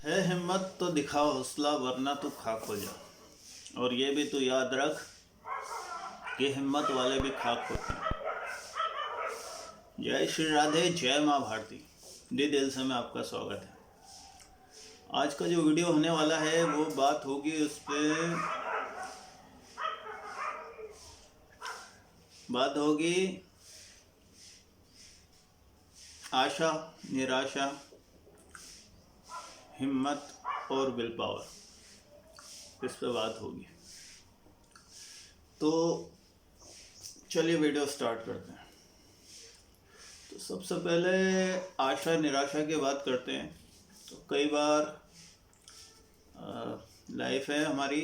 है हिम्मत तो दिखाओ हौसला, वरना तू खाक हो जा। और ये भी तू याद रख कि हिम्मत वाले भी खाक होते हैं। जय श्री राधे, जय माँ भारती। दिल से मैं आपका स्वागत है। आज का जो वीडियो होने वाला है वो बात होगी उस पे, बात होगी आशा, निराशा, हिम्मत और विल पावर। इस पे बात होगी। तो चलिए वीडियो स्टार्ट करते हैं। तो सबसे पहले आशा निराशा की बात करते हैं। तो कई बार लाइफ है हमारी,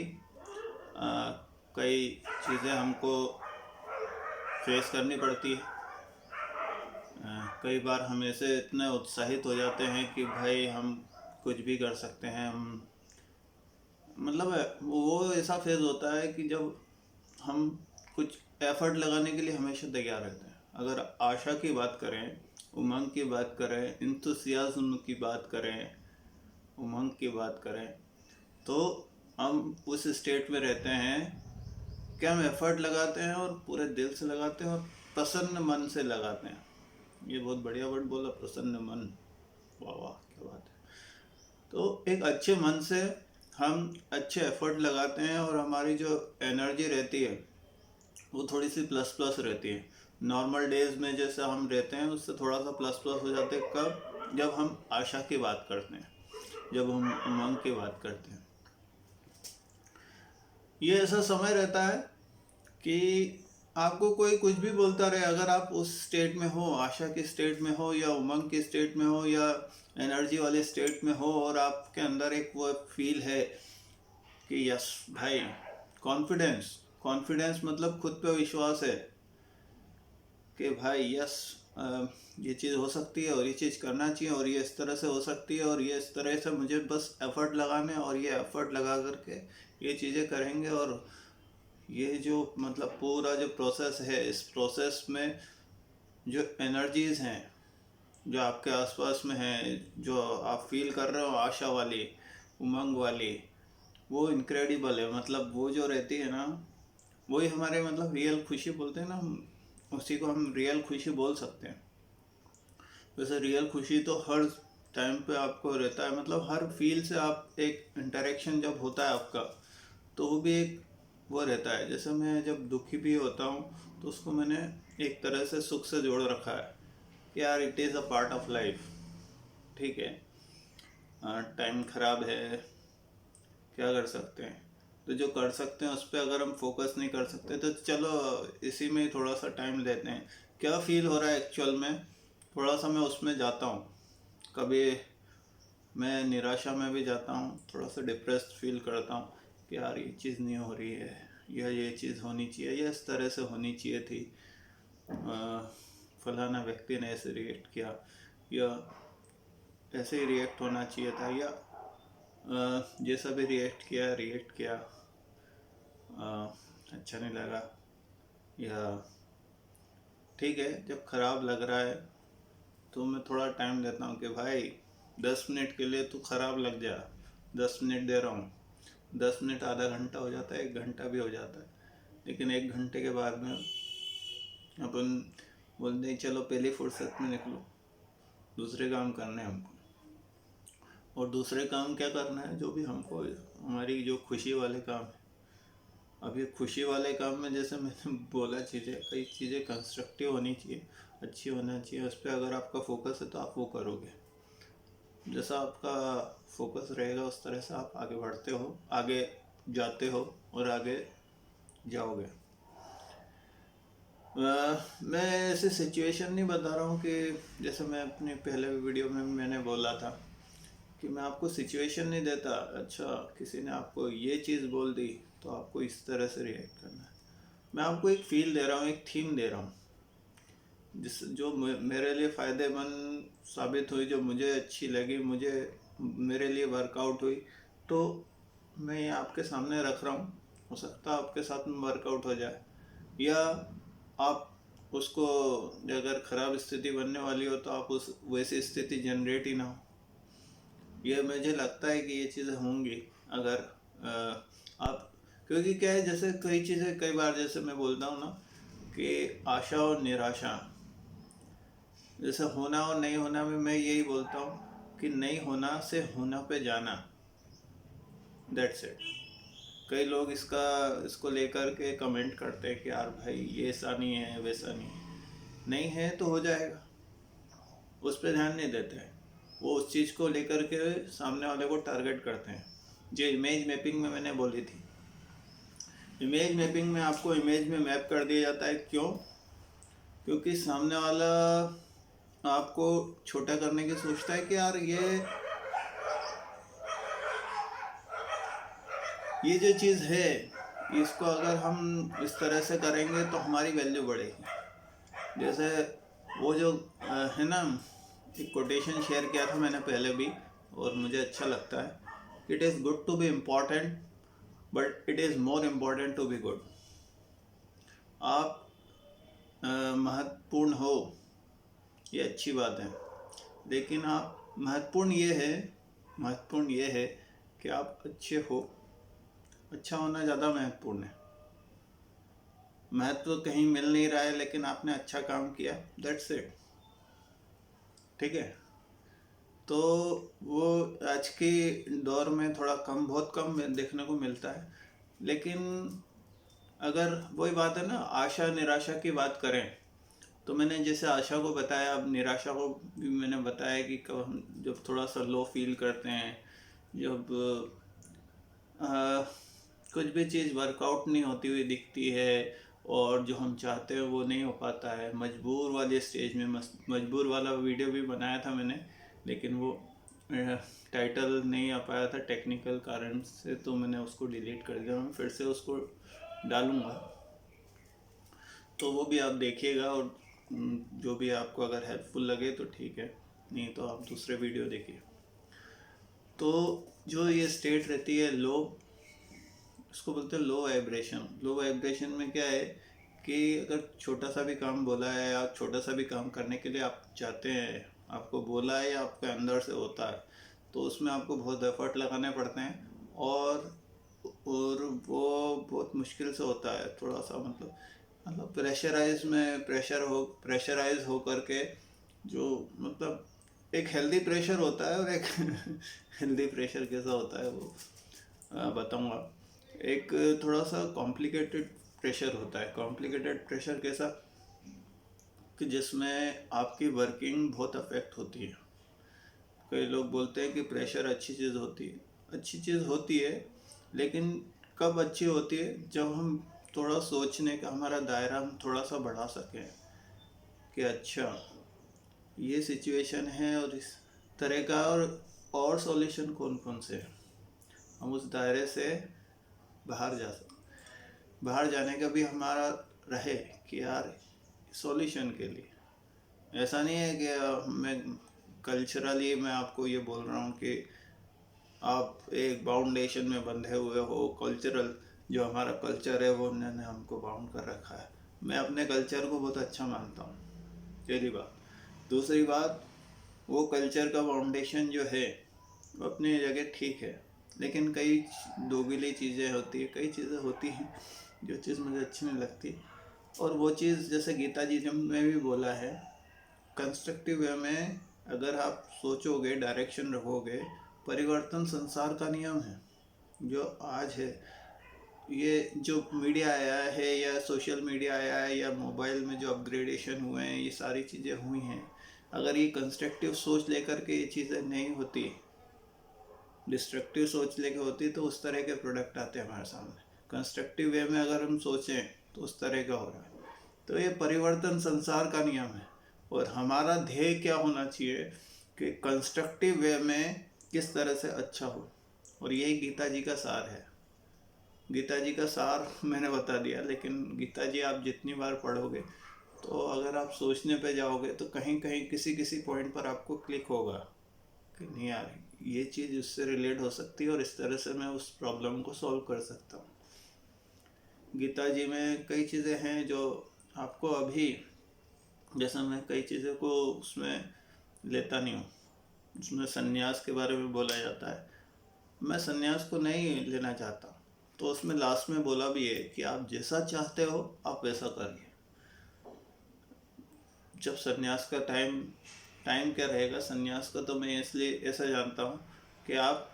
कई चीज़ें हमको फेस करनी पड़ती है। कई बार हम ऐसे इतने उत्साहित हो जाते हैं कि भाई हम कुछ भी कर सकते हैं। हम मतलब वो ऐसा फेज होता है कि जब हम कुछ एफर्ट लगाने के लिए हमेशा तैयार रहते हैं। अगर आशा की बात करें, उमंग की बात करें, इंथुसियाज्म की बात करें, उमंग की बात करें, तो हम उस स्टेट में रहते हैं कि हम एफर्ट लगाते हैं और पूरे दिल से लगाते हैं और प्रसन्न मन से लगाते हैं। ये बहुत बढ़िया वर्ड बोला, प्रसन्न मन। वाह वाह, क्या बात है। तो एक अच्छे मन से हम अच्छे एफर्ट लगाते हैं और हमारी जो एनर्जी रहती है वो थोड़ी सी प्लस प्लस रहती है। नॉर्मल डेज में जैसे हम रहते हैं उससे थोड़ा सा प्लस प्लस हो जाते हैं। कब? जब हम आशा की बात करते हैं, जब हम उमंग की बात करते हैं। ये ऐसा समय रहता है कि आपको कोई कुछ भी बोलता रहे, अगर आप उस स्टेट में हो, आशा की स्टेट में हो या उमंग की स्टेट में हो या एनर्जी वाले स्टेट में हो, और आपके अंदर एक वो फील है कि यस भाई, कॉन्फिडेंस। कॉन्फिडेंस मतलब खुद पे विश्वास है कि भाई यस, ये चीज़ हो सकती है और ये चीज़ करना चाहिए और ये इस तरह से हो सकती है और ये इस तरह से मुझे बस एफर्ट लगाने और ये एफर्ट लगा करके ये चीज़ें करेंगे। और ये जो मतलब पूरा जो प्रोसेस है, इस प्रोसेस में जो एनर्जीज़ हैं जो आपके आसपास में हैं, जो आप फील कर रहे हो आशा वाली, उमंग वाली, वो इनक्रेडिबल है। मतलब वो जो रहती है ना, वही हमारे मतलब रियल खुशी बोलते हैं ना हम, उसी को हम रियल खुशी बोल सकते हैं। वैसे रियल खुशी तो हर टाइम पे आपको रहता है। मतलब हर फील से आप एक इंटरेक्शन जब होता है आपका, तो वो भी एक वो रहता है। जैसे मैं जब दुखी भी होता हूँ तो उसको मैंने एक तरह से सुख से जोड़ रखा है कि यार it is a part of life. ठीक है, टाइम ख़राब है, क्या कर सकते हैं। तो जो कर सकते हैं उस पर अगर हम फोकस नहीं कर सकते तो चलो इसी में ही थोड़ा सा टाइम लेते हैं। क्या फील हो रहा है एक्चुअल में, थोड़ा सा मैं उसमें जाता हूँ। कभी मैं निराशा में भी जाता हूँ, थोड़ा सा डिप्रेस्ड फील करता हूँ कि यार ये चीज़ नहीं हो रही है, या ये चीज़ होनी चाहिए, या इस तरह से होनी चाहिए थी, फलाना व्यक्ति ने ऐसे रिएक्ट किया, या ऐसे ही रिएक्ट होना चाहिए था, या जैसा भी रिएक्ट किया अच्छा नहीं लगा। या ठीक है, जब ख़राब लग रहा है तो मैं थोड़ा टाइम देता हूँ कि भाई 10 मिनट के लिए तू ख़राब लग जा, 10 मिनट दे रहा हूँ। 10 मिनट आधा घंटा हो जाता है, 1 घंटा भी हो जाता है, लेकिन 1 घंटे के बाद में अपन बोलते हैं चलो पहली फुर्सत में निकलो, दूसरे काम करने हैं हमको। और दूसरे काम क्या करना है, जो भी हमको, हमारी जो खुशी वाले काम है। अब ये खुशी वाले काम में जैसे मैंने बोला, चीज़ें, कई चीज़ें कंस्ट्रक्टिव होनी चाहिए, अच्छी होना चाहिए। उस पर अगर आपका फोकस है तो आप वो करोगे। जैसा आपका फोकस रहेगा उस तरह से आप आगे बढ़ते हो, आगे जाते हो और आगे जाओगे। मैं ऐसे सिचुएशन नहीं बता रहा हूँ कि जैसे मैं अपने पहले वीडियो में मैंने बोला था कि मैं आपको सिचुएशन नहीं देता। अच्छा, किसी ने आपको ये चीज़ बोल दी तो आपको इस तरह से रिएक्ट करना है। मैं आपको एक फील दे रहा हूँ, एक थीम दे रहा हूँ, जिस जो मेरे लिए फ़ायदेमंद साबित हुई, जो मुझे अच्छी लगी, मुझे मेरे लिए वर्कआउट हुई, तो मैं ये आपके सामने रख रहा हूँ। हो सकता है आपके साथ में वर्कआउट हो जाए, या आप उसको, अगर ख़राब स्थिति बनने वाली हो तो आप उस वैसी स्थिति जनरेट ही ना हो। ये मुझे लगता है कि ये चीज़ें होंगी अगर आप, क्योंकि क्या है, जैसे कई चीज़ें कई बार जैसे मैं बोलता हूँ ना कि आशा और निराशा, जैसे होना और नहीं होना में मैं यही बोलता हूँ कि नहीं होना से होना पे जाना, दैट्स इट। कई लोग इसको लेकर के कमेंट करते हैं कि यार भाई ये ऐसा नहीं है वैसा नहीं है, नहीं है तो हो जाएगा, उस पर ध्यान नहीं देते हैं। वो उस चीज़ को लेकर के सामने वाले को टारगेट करते हैं। जो इमेज मैपिंग में मैंने बोली थी, इमेज मैपिंग में आपको इमेज में मैप कर दिया जाता है। क्यों? क्योंकि सामने वाला आपको छोटा करने की सोचता है कि यार ये जो चीज़ है, इसको अगर हम इस तरह से करेंगे तो हमारी वैल्यू बढ़ेगी। जैसे वो जो है ना, एक कोटेशन शेयर किया था मैंने पहले भी, और मुझे अच्छा लगता है, it is good to be important but it is more important to be good. आप महत्वपूर्ण हो, ये अच्छी बात है, लेकिन आप महत्वपूर्ण ये है कि आप अच्छे हो। अच्छा होना ज़्यादा महत्वपूर्ण है। महत्व कहीं मिल नहीं रहा है लेकिन आपने अच्छा काम किया, दैट्स इट। ठीक है। तो वो आज के दौर में थोड़ा कम, बहुत कम देखने को मिलता है। लेकिन अगर वही बात है ना, आशा निराशा की बात करें, तो मैंने जैसे आशा को बताया, अब निराशा को भी मैंने बताया कि कब हम जब थोड़ा सा लो फील करते हैं, जब आ, कुछ भी चीज़ वर्कआउट नहीं होती हुई दिखती है और जो हम चाहते हैं वो नहीं हो पाता है, मजबूर वाले स्टेज में, मजबूर वाला वीडियो भी बनाया था मैंने, लेकिन वो टाइटल नहीं आ पाया था टेक्निकल कारण से, तो मैंने उसको डिलीट कर दिया। मैं फिर से उसको डालूँगा, तो वो भी आप देखिएगा, और जो भी आपको अगर हेल्पफुल लगे तो ठीक है, नहीं तो आप दूसरे वीडियो देखिए। तो जो ये स्टेट रहती है लो, इसको बोलते हैं लो वाइब्रेशन। लो वाइब्रेशन में क्या है कि अगर छोटा सा भी काम बोला है, या छोटा सा भी काम करने के लिए आप चाहते हैं, आपको बोला है या आपके अंदर से होता है, तो उसमें आपको बहुत एफर्ट लगाने पड़ते हैं, और वो बहुत मुश्किल से होता है। थोड़ा सा मतलब प्रेशराइज हो करके, जो मतलब एक हेल्दी प्रेशर होता है और एक हेल्दी प्रेशर कैसा होता है वो बताऊंगा। एक थोड़ा सा कॉम्प्लिकेटेड प्रेशर होता है। कॉम्प्लिकेटेड प्रेशर कैसा, कि जिसमें आपकी वर्किंग बहुत अफेक्ट होती है। कई लोग बोलते हैं कि प्रेशर अच्छी चीज़ होती है, अच्छी चीज़ होती है, लेकिन कब अच्छी होती है, जब हम थोड़ा सोचने का हमारा दायरा हम थोड़ा सा बढ़ा सकें कि अच्छा ये सिचुएशन है और इस तरह का, और सॉल्यूशन कौन कौन से हैं, हम उस दायरे से बाहर जा सकें। बाहर जाने का भी हमारा रहे कि यार सॉल्यूशन के लिए, ऐसा नहीं है कि मैं कल्चरली मैं आपको ये बोल रहा हूँ कि आप एक बाउंडेशन में बंधे हुए हो। कल्चरल, जो हमारा कल्चर है वो उन्होंने हमको बाउंड कर रखा है। मैं अपने कल्चर को बहुत अच्छा मानता हूँ, पहली बात। दूसरी बात, वो कल्चर का फाउंडेशन जो है वो अपनी जगह ठीक है, लेकिन कई दोगली चीज़ें होती है, कई चीज़ें होती हैं जो चीज़ मुझे अच्छी नहीं लगती। और वो चीज़ जैसे गीता जी ने भी बोला है, कंस्ट्रक्टिव वे में अगर आप सोचोगे, डायरेक्शन रखोगे, परिवर्तन संसार का नियम है। जो आज है, ये जो मीडिया आया है या सोशल मीडिया आया है या मोबाइल में जो अपग्रेडेशन हुए हैं, ये सारी चीज़ें हुई हैं, अगर ये कंस्ट्रक्टिव सोच लेकर के ये चीज़ें नहीं होती, डिस्ट्रक्टिव सोच लेकर होती, तो उस तरह के प्रोडक्ट आते हैं हमारे सामने। कंस्ट्रक्टिव वे में अगर हम सोचें तो उस तरह का हो रहा है। तो ये परिवर्तन संसार का नियम है, और हमारा ध्येय क्या होना चाहिए कि कंस्ट्रक्टिव वे में किस तरह से अच्छा हो, और यही गीता जी का सार है। गीता जी का सार मैंने बता दिया, लेकिन गीता जी आप जितनी बार पढ़ोगे, तो अगर आप सोचने पे जाओगे तो कहीं कहीं किसी किसी पॉइंट पर आपको क्लिक होगा कि नहीं यार, ये चीज़ उससे रिलेट हो सकती है और इस तरह से मैं उस प्रॉब्लम को सॉल्व कर सकता हूँ। गीता जी में कई चीज़ें हैं जो आपको अभी, जैसा मैं कई चीज़ों को उसमें लेता नहीं हूँ, उसमें संन्यास के बारे में बोला जाता है। मैं संन्यास को नहीं लेना चाहता। तो उसमें लास्ट में बोला भी है कि आप जैसा चाहते हो आप वैसा करिए। जब संन्यास का टाइम टाइम क्या रहेगा संन्यास का, तो मैं इसलिए ऐसा जानता हूँ कि आप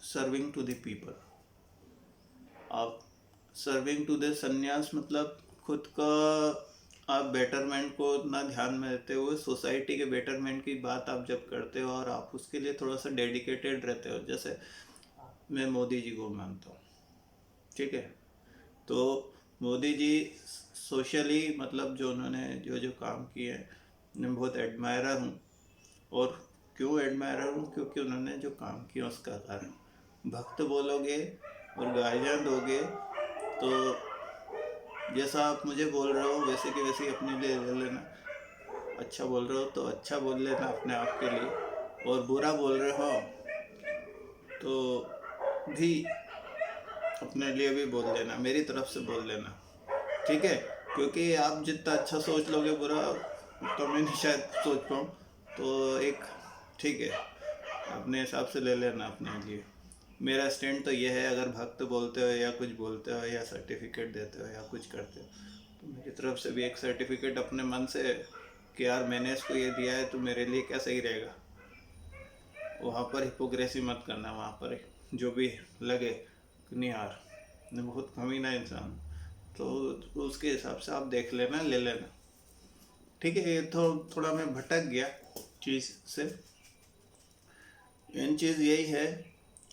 सर्विंग टू द पीपल, आप सर्विंग टू द संन्यास मतलब खुद का आप बेटरमेंट को ना ध्यान में रखते हुए सोसाइटी के बेटरमेंट की बात आप जब करते हो और आप उसके लिए थोड़ा सा डेडिकेटेड रहते हो। जैसे मैं मोदी जी को मानता हूँ, ठीक है, तो मोदी जी सोशली मतलब जो उन्होंने जो जो काम किए हैं मैं बहुत एडमायरर हूँ। और क्यों एडमायरर हूँ, क्योंकि उन्होंने जो काम किया उसका कारण। भक्त बोलोगे और गालियाँ दोगे तो जैसा आप मुझे बोल रहे हो वैसे कि वैसे ही अपने लिए ले लेना। अच्छा बोल रहे हो तो अच्छा बोल लेना अपने आप के लिए, और बुरा बोल रहे हो तो भी अपने लिए भी बोल लेना, मेरी तरफ से बोल लेना, ठीक है। क्योंकि आप जितना अच्छा सोच लोगे बुरा तो मैं नहीं शायद सोच पाऊँ। तो एक ठीक है, अपने हिसाब से ले लेना अपने लिए। मेरा स्टैंड तो ये है, अगर भक्त बोलते हो या कुछ बोलते हो या सर्टिफिकेट देते हो या कुछ करते हो तो मेरी तरफ से भी एक सर्टिफिकेट अपने मन से कि यार मैंने इसको ये दिया है तो मेरे लिए क्या सही रहेगा। वहाँ पर हिपोक्रेसी मत करना, वहाँ पर जो भी लगे कि नहीं यार मैं बहुत कमीना इंसान, तो उसके हिसाब से आप देख लेना, ले लेना, ठीक है। ये तो थोड़ा मैं भटक गया चीज़ से। मेन चीज़ यही है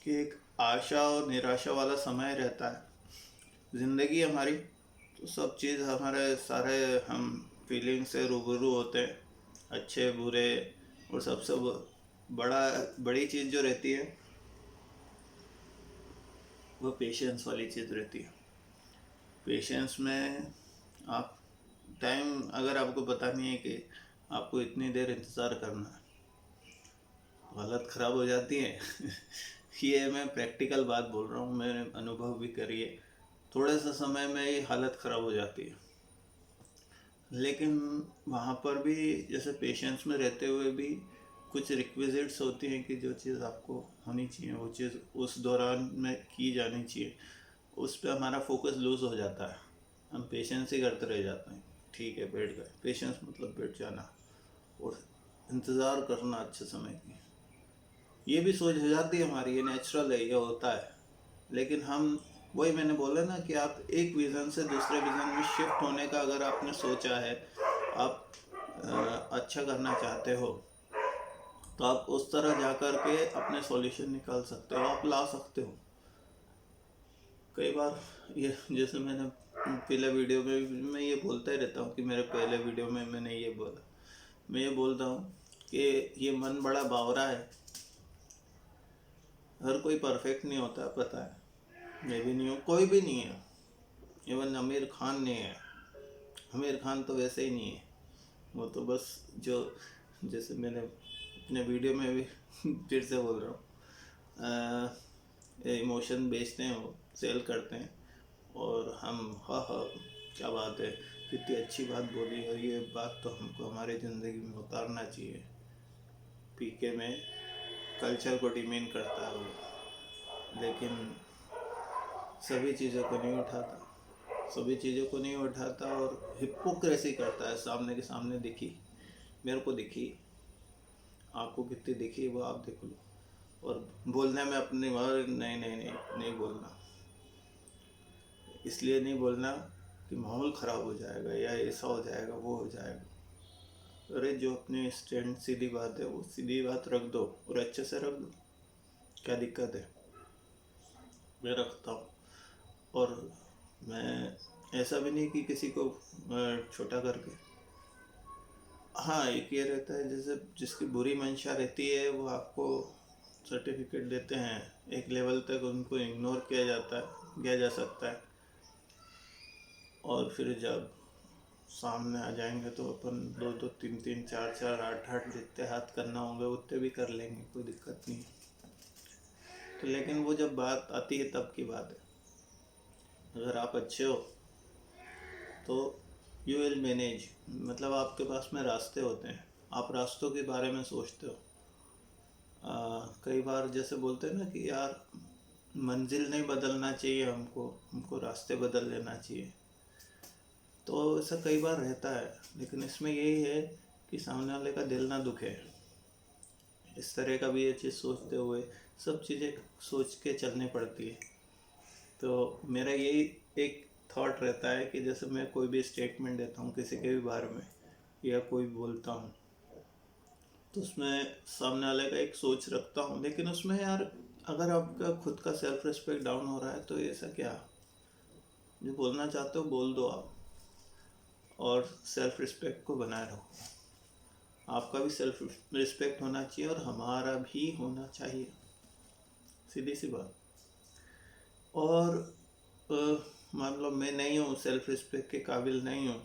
कि एक आशा और निराशा वाला समय रहता है ज़िंदगी हमारी। तो सब चीज़ हमारे सारे हम फीलिंग से रूबरू होते हैं, अच्छे बुरे। और सबसे बड़ी चीज़ जो रहती है वो पेशेंस वाली चीज़ रहती है। पेशेंस में आप टाइम, अगर आपको पता नहीं है कि आपको इतनी देर इंतज़ार करना है तो हालत ख़राब हो जाती है। ये मैं प्रैक्टिकल बात बोल रहा हूँ, मैंने अनुभव भी करी है। थोड़े से समय में ही हालत ख़राब हो जाती है। लेकिन वहाँ पर भी जैसे पेशेंस में रहते हुए भी कुछ रिक्विजिट्स होती हैं कि जो चीज़ आपको होनी चाहिए वो चीज़ उस दौरान में की जानी चाहिए। उस पर हमारा फोकस लूज़ हो जाता है, हम पेशेंस ही करते रह जाते हैं। ठीक है, बैठ गए, पेशेंस मतलब बैठ जाना और इंतज़ार करना अच्छे समय की। ये भी सोच हो जाती है हमारी, ये नेचुरल है, ये होता है। लेकिन हम वही मैंने बोला ना कि आप एक विज़न से दूसरे विज़न में शिफ्ट होने का अगर आपने सोचा है, आप अच्छा करना चाहते हो तो आप उस तरह जा कर के अपने सॉल्यूशन निकाल सकते हो, आप ला सकते हो। कई बार ये जैसे मैंने पहले वीडियो में मैं ये बोलता ही रहता हूँ कि मेरे पहले वीडियो में मैंने ये बोला, मैं ये बोलता हूँ कि ये मन बड़ा बावरा है। हर कोई परफेक्ट नहीं होता, पता है, मैं भी नहीं हूँ, कोई भी नहीं है। इवन आमिर खान नहीं है। आमिर खान तो वैसे ही नहीं है, वो तो बस जो जैसे मैंने अपने वीडियो में भी फिर से बोल रहा हूँ, इमोशन बेचते हैं, वो सेल करते हैं। और हम हाँ हाँ क्या बात है, कितनी अच्छी बात बोली, और ये बात तो हमको हमारी ज़िंदगी में उतारना चाहिए। पीके में कल्चर को डिमीन करता है वो, लेकिन सभी चीज़ों को नहीं उठाता, सभी चीज़ों को नहीं उठाता और हिपोक्रेसी करता है। सामने के सामने दिखी, मेरे को दिखी, आपको कितनी दिखी वो आप देख लो। और बोलने में अपनी नहीं नहीं नहीं नहीं बोलना, इसलिए नहीं बोलना कि माहौल ख़राब हो जाएगा या ऐसा हो जाएगा वो हो जाएगा। अरे जो अपनी स्टैंड सीधी बात है वो सीधी बात रख दो और अच्छे से रख दो, क्या दिक्कत है। मैं रखता हूँ। और मैं ऐसा भी नहीं कि किसी को छोटा करके, हाँ एक ये रहता है जैसे जिसकी बुरी मंशा रहती है वो आपको सर्टिफिकेट देते हैं, एक लेवल तक उनको इग्नोर किया जा सकता है। और फिर जब सामने आ जाएंगे तो अपन दो दो तीन तीन चार चार आठ आठ जितने हाथ करना होंगे उतने भी कर लेंगे, कोई दिक्कत नहीं। तो लेकिन वो जब बात आती है तब की बात है। अगर आप अच्छे हो तो यू विल मैनेज, मतलब आपके पास में रास्ते होते हैं। आप रास्तों के बारे में सोचते हो। कई बार जैसे बोलते हैं ना कि यार मंजिल नहीं बदलना चाहिए, हमको हमको रास्ते बदल लेना चाहिए। तो ऐसा कई बार रहता है, लेकिन इसमें यही है कि सामने वाले का दिल ना दुखे। इस तरह का भी ये चीज़ सोचते हुए सब चीज़ें सोच के चलनी पड़ती है। तो मेरा यही एक थॉट रहता है कि जैसे मैं कोई भी स्टेटमेंट देता हूँ किसी के भी बारे में या कोई बोलता हूँ, तो उसमें सामने वाले का एक सोच रखता हूँ, लेकिन उसमें यार अगर आपका खुद का सेल्फ रिस्पेक्ट डाउन हो रहा है तो ऐसा क्या, जो बोलना चाहते हो बोल दो आप, और सेल्फ रिस्पेक्ट को बनाए रखो। आपका भी सेल्फ रिस्पेक्ट होना चाहिए और हमारा भी होना चाहिए, सीधी सी बात। और मान लो मैं नहीं हूँ, सेल्फ रिस्पेक्ट के काबिल नहीं हूँ,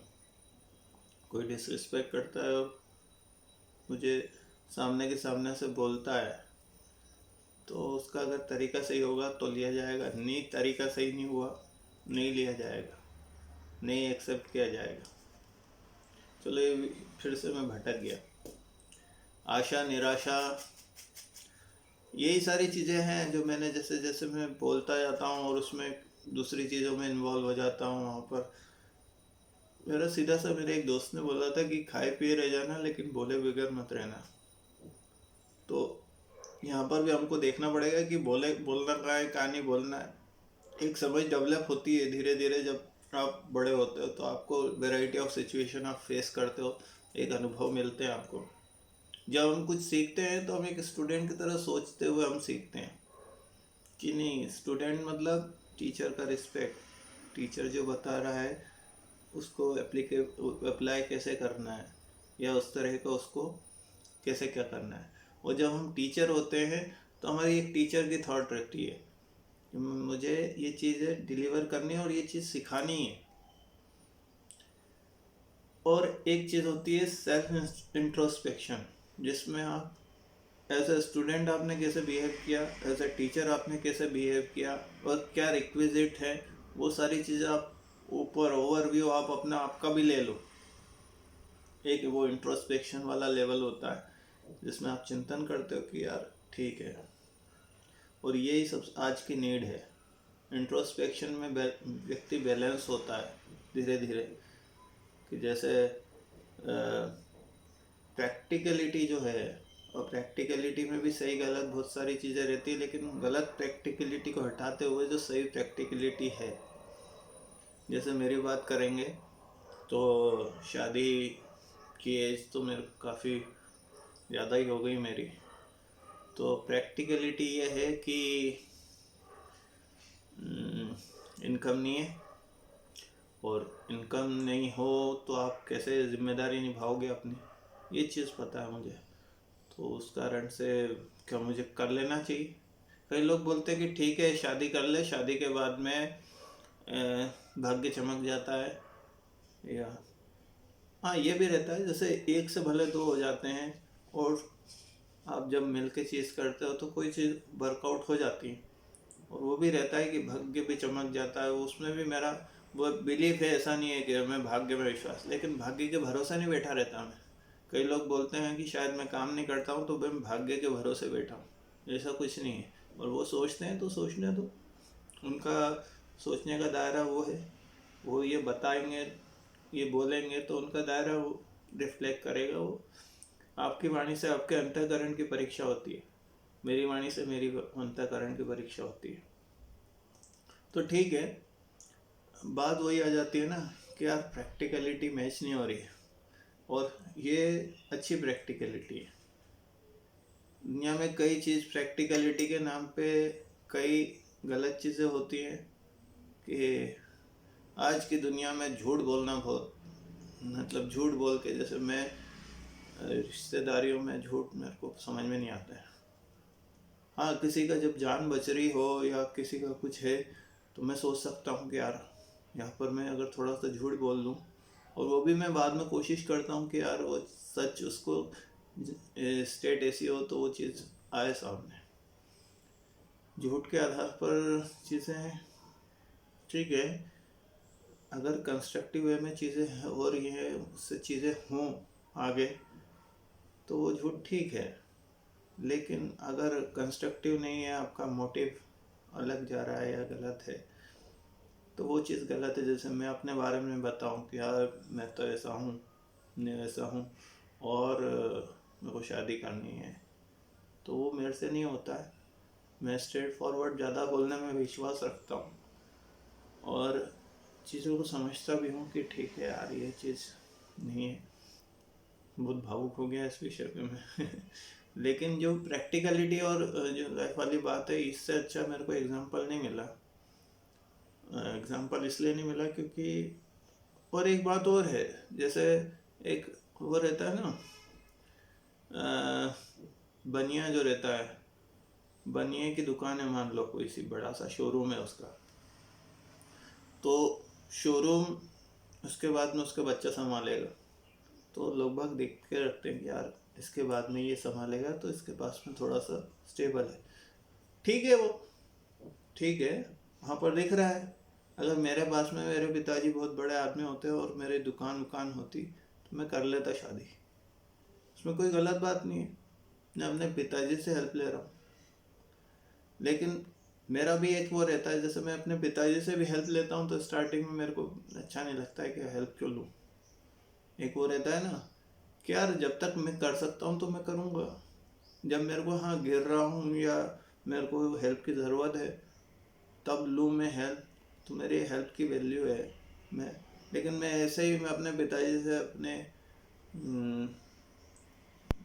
कोई डिसरिस्पेक्ट करता है और मुझे सामने के सामने से बोलता है, तो उसका अगर तरीका सही होगा तो लिया जाएगा, नहीं तरीका सही नहीं हुआ नहीं लिया जाएगा, नहीं एक्सेप्ट किया जाएगा। चलो ये फिर से मैं भटक गया। आशा निराशा, यही सारी चीज़ें हैं जो मैंने जैसे जैसे मैं बोलता जाता हूँ और उसमें दूसरी चीज़ों में इन्वॉल्व हो जाता हूँ। वहाँ पर मेरा सीधा सा मेरे एक दोस्त ने बोला था कि खाए पिए रह जाना लेकिन बोले बगैर मत रहना। तो यहाँ पर भी हमको देखना पड़ेगा कि बोलना कहाँ है, कहाँ नहीं बोलना है। एक समझ डेवलप होती है धीरे धीरे, जब आप बड़े होते हो तो आपको वैरायटी ऑफ सिचुएशन आप फेस करते हो, एक अनुभव मिलते हैं आपको। जब हम कुछ सीखते हैं तो हम एक स्टूडेंट की तरह सोचते हुए हम सीखते हैं कि नहीं, स्टूडेंट मतलब टीचर का रिस्पेक्ट, टीचर जो बता रहा है उसको अप्लाई कैसे करना है या उस तरह का उसको कैसे क्या करना है। और जब हम टीचर होते हैं तो हमारी एक टीचर की थॉट रहती है, मुझे ये चीज़ें डिलीवर करनी है और ये चीज़ सिखानी है। और एक चीज़ होती है सेल्फ इंट्रोस्पेक्शन, जिसमें आप एज ए स्टूडेंट आपने कैसे बिहेव किया, एज ए टीचर आपने कैसे बिहेव किया और क्या रिक्विजिट है, वो सारी चीज़ें आप ऊपर ओवरव्यू आप अपना आपका भी ले लो। एक वो इंट्रोस्पेक्शन वाला लेवल होता है जिसमें आप चिंतन करते हो कि यार ठीक है। और यही सब आज की नीड है। इंट्रोस्पेक्शन में व्यक्ति बैलेंस होता है धीरे धीरे, कि जैसे प्रैक्टिकलिटी जो है, और प्रैक्टिकलिटी में भी सही गलत बहुत सारी चीज़ें रहती है, लेकिन गलत प्रैक्टिकलिटी को हटाते हुए जो सही प्रैक्टिकलिटी है, जैसे मेरी बात करेंगे तो शादी की एज तो मेरे काफ़ी ज़्यादा ही हो गई मेरी। तो प्रैक्टिकलिटी ये है कि इनकम नहीं है, और इनकम नहीं हो तो आप कैसे जिम्मेदारी निभाओगे अपनी, ये चीज़ पता है मुझे। तो उस कारण से क्या मुझे कर लेना चाहिए। कई लोग बोलते हैं कि ठीक है शादी कर ले, शादी के बाद में भाग्य चमक जाता है, या हाँ ये भी रहता है जैसे एक से भले दो हो जाते हैं, और आप जब मिल के चीज़ करते हो तो कोई चीज़ वर्कआउट हो जाती है। और वो भी रहता है कि भाग्य भी चमक जाता है, उसमें भी मेरा वो बिलीफ है। ऐसा नहीं है कि मैं भाग्य में विश्वास, लेकिन भाग्य के भरोसे नहीं बैठा रहता मैं। कई लोग बोलते हैं कि शायद मैं काम नहीं करता हूँ तो मैं भाग्य के भरोसे बैठा हूँ, ऐसा कुछ नहीं है। और वो सोचते हैं तो सोचने दो, उनका सोचने का दायरा वो है, वो ये बताएंगे ये बोलेंगे तो उनका दायरा वो रिफ्लेक्ट करेगा। वो आपकी वाणी से आपके अंतःकरण की परीक्षा होती है, मेरी वाणी से मेरी अंतःकरण की परीक्षा होती है। तो ठीक है, बात वही आ जाती है ना कि यार प्रैक्टिकलिटी मैच नहीं हो रही है, और ये अच्छी प्रैक्टिकलिटी है। दुनिया में कई चीज़ प्रैक्टिकलिटी के नाम पे कई गलत चीज़ें होती हैं, कि आज की दुनिया में झूठ बोलना बहुत, मतलब झूठ बोल के, जैसे मैं रिश्तेदारियों में झूठ मेरे को समझ में नहीं आता है। हाँ किसी का जब जान बच रही हो या किसी का कुछ है तो मैं सोच सकता हूँ कि यार यहाँ पर मैं अगर थोड़ा सा झूठ बोल दूँ, और वो भी मैं बाद में कोशिश करता हूँ कि यार वो सच उसको स्टेट ऐसी हो तो वो चीज़ आए सामने। झूठ के आधार पर चीज़ें ठीक है, अगर कंस्ट्रक्टिव वे में चीज़ें हो रही हैं, उससे चीज़ें हों आगे, तो वो झूठ ठीक है, लेकिन अगर कंस्ट्रक्टिव नहीं है, आपका मोटिव अलग जा रहा है या गलत है, तो वो चीज़ गलत है। जैसे मैं अपने बारे में बताऊं कि यार मैं तो ऐसा हूँ, मैं वैसा हूँ, और मेरे को शादी करनी है, तो वो मेरे से नहीं होता है। मैं स्ट्रेट फॉरवर्ड ज़्यादा बोलने में विश्वास रखता हूँ, और चीज़ों को समझता भी हूँ कि ठीक है यार ये चीज़ नहीं है। बहुत भावुक हो गया इस विषय पे मैं लेकिन जो प्रैक्टिकलिटी और जो लाइफ वाली बात है, इससे अच्छा मेरे को एग्जांपल नहीं मिला। एग्जांपल इसलिए नहीं मिला क्योंकि, और एक बात और है, जैसे एक वो रहता है ना, बनिया जो रहता है, बनिए की दुकान है, मान लो कोई सी बड़ा सा शोरूम है उसका, तो शोरूम उसके बाद में उसका बच्चा संभालेगा, तो लोग बाग देख के रखते हैं कि यार इसके बाद में ये संभालेगा, तो इसके पास में थोड़ा सा स्टेबल है। ठीक है, वो ठीक है, वहाँ पर दिख रहा है। अगर मेरे पास में मेरे पिताजी बहुत बड़े आदमी होते और मेरी दुकान वुकान होती, तो मैं कर लेता शादी, उसमें कोई गलत बात नहीं है। मैं अपने पिताजी से हेल्प ले रहा हूँ, लेकिन मेरा भी एक वो रहता है, जैसे मैं अपने पिताजी से भी हेल्प लेता हूँ तो स्टार्टिंग में मेरे को अच्छा नहीं लगता है कि हेल्प क्यों लूँ। एक वो रहता है ना कि यार जब तक मैं कर सकता हूँ तो मैं करूँगा, जब मेरे को हाँ गिर रहा हूँ या मेरे को हेल्प की ज़रूरत है तब लूँ मैं हेल्प, तो मेरी हेल्प की वैल्यू है। मैं, लेकिन मैं ऐसे ही मैं अपने पिताजी से अपने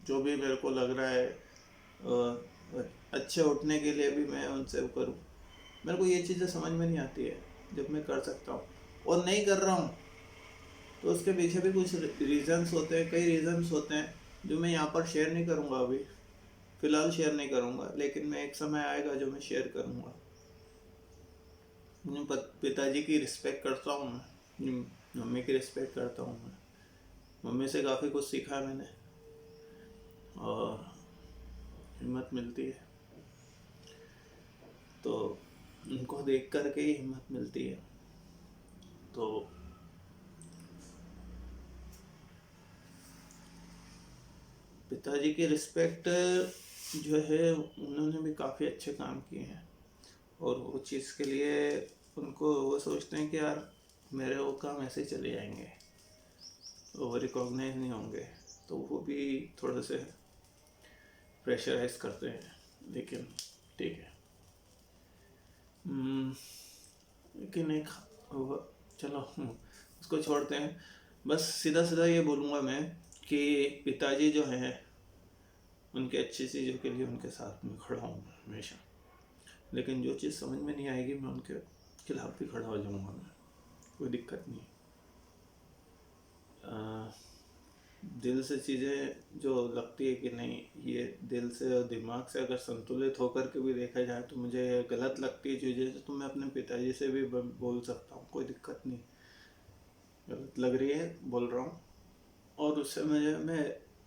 जो भी मेरे को लग रहा है अच्छे उठने के लिए भी मैं उनसे करूँ। मेरे को ये चीज़ें समझ में नहीं आती है। जब मैं कर सकता हूँ और नहीं कर रहा हूँ, तो उसके पीछे भी कुछ रीजंस होते हैं, कई रीजंस होते हैं जो मैं यहाँ पर शेयर नहीं करूँगा, अभी फ़िलहाल शेयर नहीं करूँगा, लेकिन मैं एक समय आएगा जो मैं शेयर करूँगा। अपने पिताजी की रिस्पेक्ट करता हूँ मैं, मम्मी की रिस्पेक्ट करता हूँ मैं, मम्मी से काफ़ी कुछ सीखा मैंने, और हिम्मत मिलती है, तो उनको देख कर के ही हिम्मत मिलती है। तो पिताजी की रिस्पेक्ट जो है, उन्होंने भी काफ़ी अच्छे काम किए हैं, और वो चीज़ के लिए उनको वो सोचते हैं कि यार मेरे वो काम ऐसे चले जाएंगे, वो रिकॉग्नाइज नहीं होंगे, तो वो भी थोड़े से प्रेशराइज करते हैं, लेकिन ठीक है। लेकिन एक चलो उसको छोड़ते हैं। बस सीधा सीधा ये बोलूँगा मैं कि पिताजी जो हैं उनके अच्छी चीज़ों के लिए उनके साथ में खड़ा हूँ हमेशा, लेकिन जो चीज़ समझ में नहीं आएगी मैं उनके खिलाफ भी खड़ा हो जाऊँगा, मैं कोई दिक्कत नहीं। दिल से चीज़ें जो लगती है कि नहीं ये दिल से और दिमाग से अगर संतुलित होकर के भी देखा जाए तो मुझे गलत लगती है चीज़ें, तो मैं अपने पिताजी से भी बोल सकता हूँ, कोई दिक्कत नहीं। गलत लग रही है बोल रहा हूँ, और उससे मैं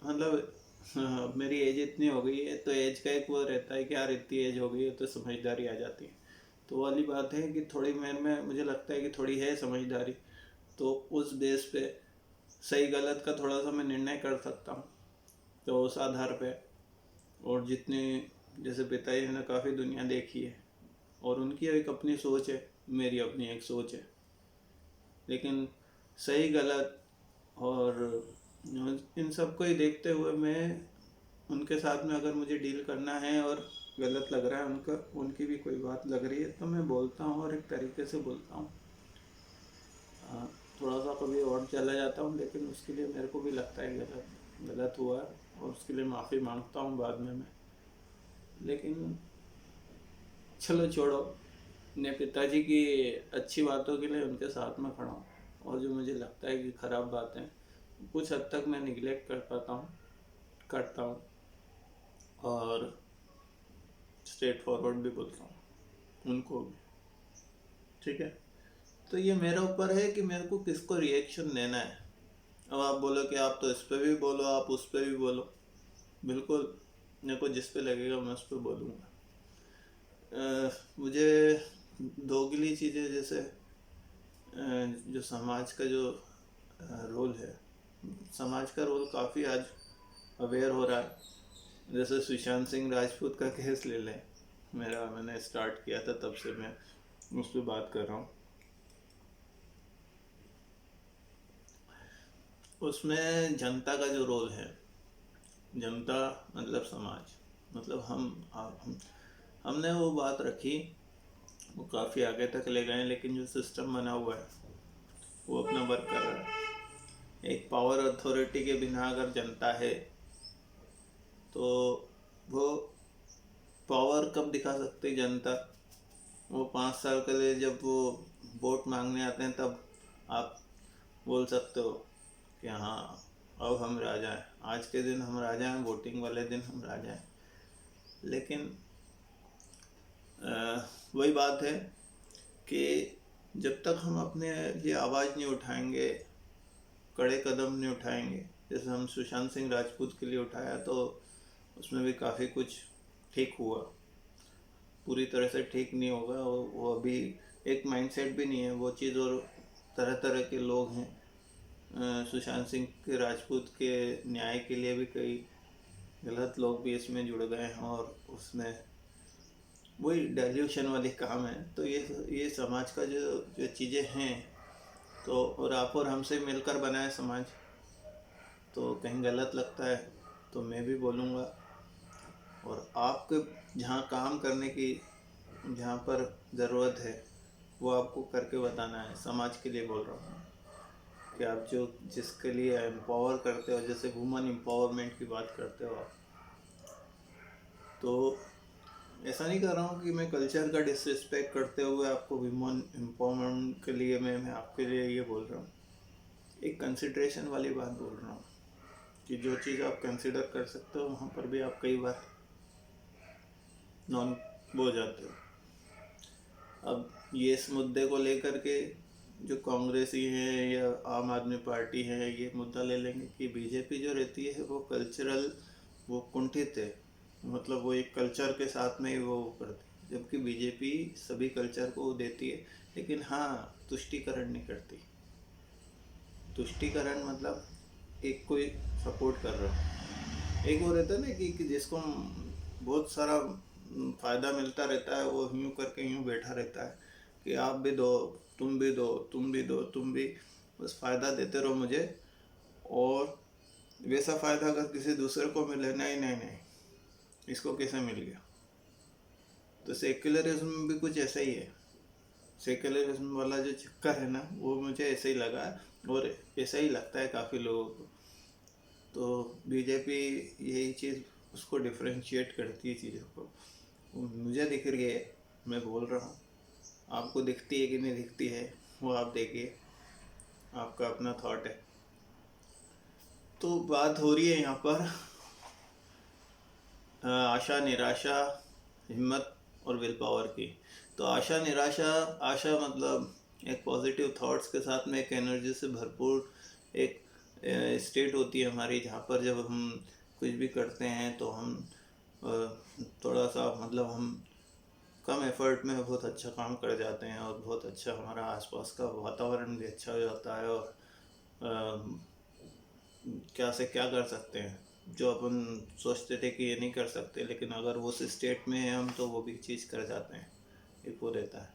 मतलब मेरी एज इतनी हो गई है, तो एज का एक वो रहता है कि यार इतनी एज हो गई है तो समझदारी आ जाती है। तो वाली बात है कि थोड़ी मेरे में मुझे लगता है कि थोड़ी है समझदारी, तो उस बेस पे सही गलत का थोड़ा सा मैं निर्णय कर सकता हूँ, तो उस आधार पे। और जितने जैसे पिताजी ने काफ़ी दुनिया देखी है और उनकी एक अपनी सोच है, मेरी अपनी एक सोच है, लेकिन सही गलत और इन सब को ही देखते हुए मैं उनके साथ में अगर मुझे डील करना है और गलत लग रहा है उनका, उनकी भी कोई बात लग रही है, तो मैं बोलता हूँ और एक तरीके से बोलता हूँ। थोड़ा सा कभी और चला जाता हूँ, लेकिन उसके लिए मेरे को भी लगता है गलत हुआ है, और उसके लिए माफ़ी मांगता हूँ बाद में मैं। लेकिन चलो छोड़ो, अपने पिताजी की अच्छी बातों के लिए उनके साथ में खड़ा हूँ, और जो मुझे लगता है कि ख़राब बातें कुछ हद तक मैं निगलेक्ट कर पाता हूँ, करता हूँ, और स्ट्रेट फॉरवर्ड भी बोलता हूँ उनको भी। ठीक है, तो ये मेरे ऊपर है कि मेरे को किसको रिएक्शन देना है। अब आप बोलो कि आप तो इस पर भी बोलो, आप उस पर भी बोलो, बिल्कुल मेरे को जिस पे लगेगा मैं उस पर बोलूँगा। मुझे दोगली चीज़ें जैसे जो समाज का जो रोल है, समाज का रोल काफ़ी आज अवेयर हो रहा है। जैसे सुशांत सिंह राजपूत का केस ले लें, मैंने स्टार्ट किया था तब से मैं उस पर बात कर रहा हूँ। उसमें जनता का जो रोल है, जनता मतलब समाज, मतलब हमने वो बात रखी, वो काफ़ी आगे तक ले गए, लेकिन जो सिस्टम बना हुआ है वो अपना वर्क कर रहा है। एक पावर अथॉरिटी के बिना अगर जनता है तो वो पावर कब दिखा सकती है जनता? वो 5 साल के लिए जब वो वोट मांगने आते हैं तब आप बोल सकते हो कि हाँ अब हम राजा हैं, आज के दिन हम राजा हैं, वोटिंग वाले दिन हम राजा हैं। लेकिन वही बात है कि जब तक हम अपने लिए आवाज़ नहीं उठाएंगे, कड़े कदम नहीं उठाएंगे, जैसे हम सुशांत सिंह राजपूत के लिए उठाया तो उसमें भी काफ़ी कुछ ठीक हुआ, पूरी तरह से ठीक नहीं होगा, वो अभी एक माइंडसेट भी नहीं है वो चीज़, और तरह तरह के लोग हैं। सुशांत सिंह के राजपूत के न्याय के लिए भी कई गलत लोग भी इसमें जुड़ गए हैं, और उसमें वही डाइल्यूशन वाली काम है। तो ये समाज का जो जो चीज़ें हैं, तो और आप और हमसे मिलकर बनाए समाज, तो कहीं गलत लगता है तो मैं भी बोलूँगा। और आपके जहाँ काम करने की, जहाँ पर ज़रूरत है वो आपको करके बताना है। समाज के लिए बोल रहा हूँ कि आप जो जिसके लिए एम्पावर करते हो, जैसे वुमेन एम्पावरमेंट की बात करते हो आप, तो ऐसा नहीं कर रहा हूँ कि मैं कल्चर का डिसरिस्पेक्ट करते हुए आपको वुमेन एम्पावरमेंट के लिए मैं आपके लिए ये बोल रहा हूँ। एक कंसिड्रेशन वाली बात बोल रहा हूँ कि जो चीज़ आप कंसिडर कर सकते हो वहाँ पर भी आप कई बार नॉन हो जाते हो। अब ये इस मुद्दे को लेकर के जो कांग्रेसी हैं या आम आदमी पार्टी है ये मुद्दा ले लेंगे कि बीजेपी जो रहती है वो कल्चरल, वो कुंठित है, मतलब वो एक कल्चर के साथ में ही वो करती है, जबकि बीजेपी सभी कल्चर को देती है, लेकिन हाँ तुष्टीकरण नहीं करती। तुष्टीकरण मतलब एक कोई सपोर्ट कर रहा है, एक वो रहता है ना कि जिसको बहुत सारा फ़ायदा मिलता रहता है, वो यूँ करके यूँ बैठा रहता है कि आप भी दो, तुम भी दो, तुम भी दो, तुम भी, बस फ़ायदा देते रहो मुझे, और वैसा फ़ायदा अगर किसी दूसरे को मिले, नहीं नहीं नहीं इसको कैसे मिल गया। तो सेक्युलरिज्म भी कुछ ऐसा ही है। सेक्युलरिज्म वाला जो चक्कर है ना, वो मुझे ऐसे ही लगा और ऐसा ही लगता है काफ़ी लोगों को। तो बीजेपी यही चीज़ उसको डिफ्रेंशिएट करती है चीज़ों को, मुझे दिख रही है, मैं बोल रहा हूँ, आपको दिखती है कि नहीं दिखती है वो आप देखिए, आपका अपना थॉट है। तो बात हो रही है यहाँ पर आशा निराशा, हिम्मत और विल पावर की। तो आशा निराशा, आशा मतलब एक पॉजिटिव थॉट्स के साथ में एक एनर्जी से भरपूर एक स्टेट होती है हमारी, जहाँ पर जब हम कुछ भी करते हैं तो हम थोड़ा सा मतलब हम कम एफर्ट में बहुत अच्छा काम कर जाते हैं, और बहुत अच्छा हमारा आसपास का वातावरण भी अच्छा हो जाता है, और क्या से क्या कर सकते हैं जो अपन सोचते थे कि ये नहीं कर सकते, लेकिन अगर वो उस स्टेट में हैं हम तो वो भी चीज़ कर जाते हैं। एक वो रहता है।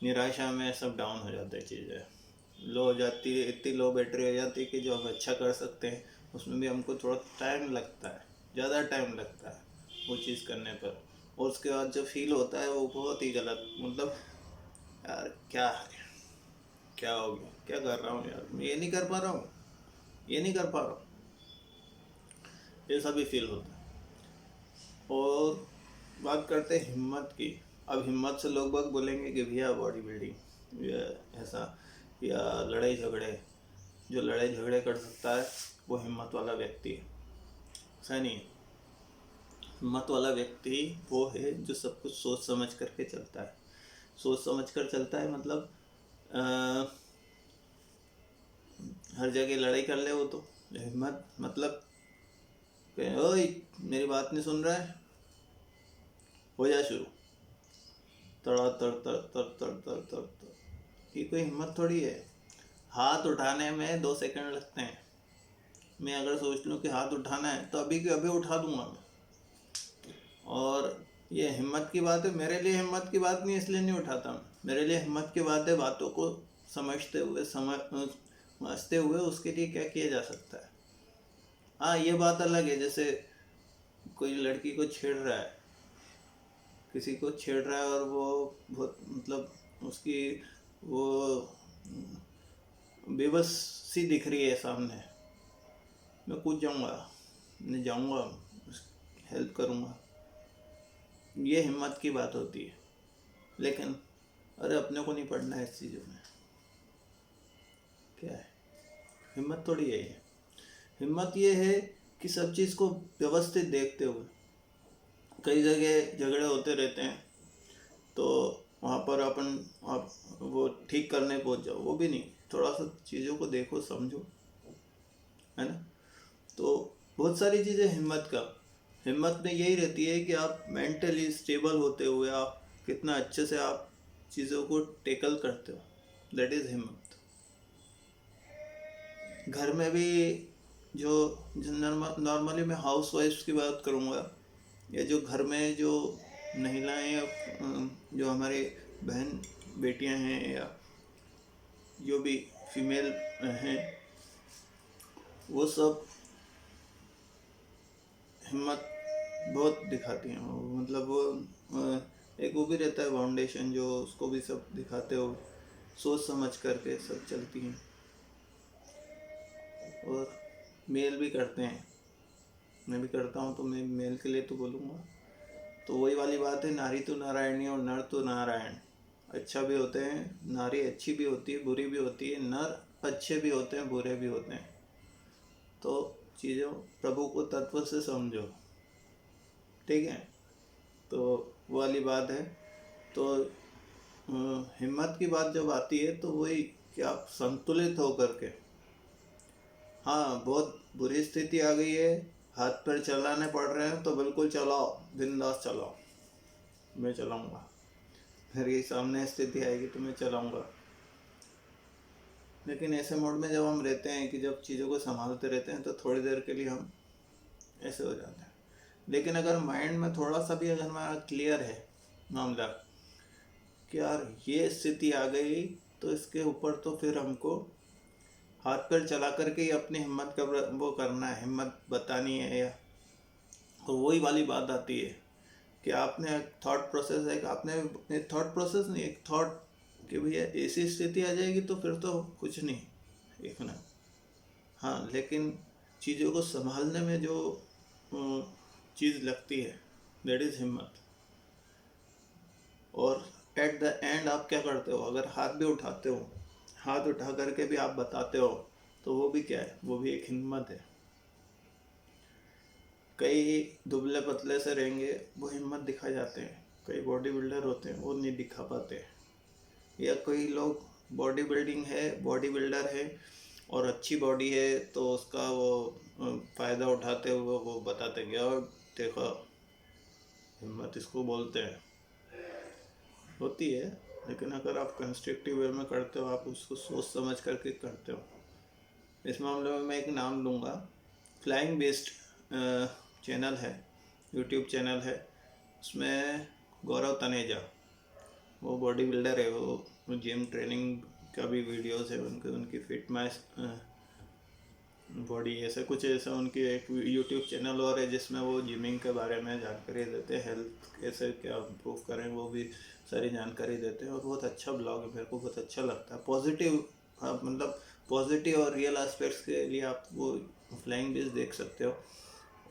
निराशा में सब डाउन हो जाता है, चीज़ें लो हो जाती है, इतनी लो बैटरी हो जाती है कि जो हम अच्छा कर सकते हैं उसमें भी हमको थोड़ा टाइम लगता है, ज़्यादा टाइम लगता है वो चीज़ करने पर, और उसके बाद जो फील होता है वो बहुत ही गलत, मतलब यार क्या है, क्या हो गया, क्या कर रहा हूँ यार, मैं ये नहीं कर पा रहा हूँ, ये नहीं कर पा रहा हूँ, ऐसा भी फील होता है। और बात करते हैं हिम्मत की। अब हिम्मत से लोग बाग बोलेंगे कि भैया बॉडी बिल्डिंग या ऐसा या लड़ाई झगड़े, जो लड़ाई झगड़े कर सकता है वो हिम्मत वाला व्यक्ति है। ऐसा नहीं है, हिम्मत वाला व्यक्ति वो है जो सब कुछ सोच समझ करके चलता है। सोच समझ कर चलता है मतलब हर जगह लड़ाई कर ले वो तो। हिम्मत मतलब ओए मेरी बात नहीं सुन रहा है, हो जाए शुरू, तड़ तड़ तड़ तड़ तड़ तड़ तड़ तड़। ये कोई हिम्मत थोड़ी है। हाथ उठाने में 2 सेकंड लगते हैं, मैं अगर सोच लूँ कि हाथ उठाना है तो अभी के अभी उठा दूंगा मैं। और ये हिम्मत की बात है, मेरे लिए हिम्मत की बात नहीं इसलिए नहीं उठाता मैं। मेरे लिए हिम्मत की बात है बातों को समझते हुए समझते हुए उसके लिए क्या किया जा सकता है। हाँ, ये बात अलग है, जैसे कोई लड़की को छेड़ रहा है, किसी को छेड़ रहा है और वो बहुत मतलब उसकी वो बेबस सी दिख रही है सामने, मैं कूद जाऊंगा, मैं जाऊंगा, हेल्प करूंगा, ये हिम्मत की बात होती है। लेकिन अरे अपने को नहीं पढ़ना है इस चीज़ों में, क्या है हिम्मत? थोड़ी है ये। हिम्मत ये है कि सब चीज़ को व्यवस्थित देखते हुए, कई जगह झगड़े होते रहते हैं तो वहाँ पर अपन आप वो ठीक करने पहुँच जाओ, वो भी नहीं, थोड़ा सा चीज़ों को देखो समझो, है ना। तो बहुत सारी चीज़ें हिम्मत में यही रहती है कि आप मेंटली स्टेबल होते हुए आप कितना अच्छे से आप चीज़ों को टेकल करते हो, दैट इज़ हिम्मत। घर में भी जो नॉर्मली मैं हाउस वाइफ्स की बात करूँगा, या जो घर में जो महिलाएं या जो हमारे बहन बेटियां हैं या जो भी फीमेल हैं, वो सब हिम्मत बहुत दिखाती हैं। मतलब वो एक वो भी रहता है फाउंडेशन जो उसको भी सब दिखाते हो, सोच समझ करके सब चलती हैं। और मेल भी करते हैं, मैं भी करता हूँ, तो मैं मेल के लिए तो बोलूँगा। तो वही वाली बात है, नारी तो नारायणी और नर तो नारायण। अच्छा भी होते हैं, नारी अच्छी भी होती है, बुरी भी होती है, नर अच्छे भी होते हैं, बुरे भी होते हैं। तो चीज़ों प्रभु को तत्व से समझो, ठीक है। तो वो वाली बात है। तो हिम्मत की बात जब आती है तो वही कि आप संतुलित हो करके, हाँ बहुत बुरी स्थिति आ गई है, हाथ पैर चलाने पड़ रहे हैं तो बिल्कुल चलाओ, बिंदास चलाओ, मैं चलाऊंगा। फिर ये सामने स्थिति आएगी तो मैं चलाऊंगा। लेकिन ऐसे मोड में जब हम रहते हैं कि जब चीज़ों को संभालते रहते हैं तो थोड़ी देर के लिए हम ऐसे हो जाते हैं। लेकिन अगर माइंड में थोड़ा सा भी अगर हमारा क्लियर है मामला कि यार ये स्थिति आ गई, तो इसके ऊपर तो फिर हमको हाथ पैर चला करके ही अपनी हिम्मत का वो करना है, हिम्मत बतानी है। या तो वही वाली बात आती है कि आपने थॉट प्रोसेस है कि आपने थॉट प्रोसेस नहीं, एक थॉट कि भैया ऐसी स्थिति आ जाएगी तो फिर तो कुछ नहीं देखना। हाँ, लेकिन चीज़ों को संभालने में जो चीज़ लगती है, दैट इज़ हिम्मत। और एट द एंड आप क्या करते हो, अगर हाथ भी उठाते हो, हाथ उठा करके भी आप बताते हो, तो वो भी क्या है, वो भी एक हिम्मत है। कई दुबले पतले से रहेंगे, वो हिम्मत दिखा जाते हैं। कई बॉडी बिल्डर होते हैं, वो नहीं दिखा पाते। या कोई लोग बॉडी बिल्डर है और अच्छी बॉडी है तो उसका वो फ़ायदा उठाते हुए वो बताते गया और देखो हिम्मत इसको बोलते हैं, होती है। लेकिन अगर आप कंस्ट्रक्टिव वे में करते हो, आप उसको सोच समझ करके करते हो। इस मामले में मैं एक नाम लूँगा, फ्लाइंग बेस्ड चैनल है, यूट्यूब चैनल है, उसमें गौरव तनेजा, वो बॉडी बिल्डर है, वो जिम ट्रेनिंग का भी वीडियोस है उनके, उनकी फिट माय बॉडी ऐसा कुछ, ऐसा उनकी एक यूट्यूब चैनल और है जिसमें वो जिमिंग के बारे में जानकारी देते हैं, हेल्थ कैसे क्या इम्प्रूव करें वो भी सारी जानकारी देते हैं। और बहुत अच्छा ब्लॉग है, मेरे को बहुत अच्छा लगता है, पॉजिटिव, मतलब पॉजिटिव और रियल एस्पेक्ट्स के लिए आप वो फ्लाइंग बेस देख सकते हो।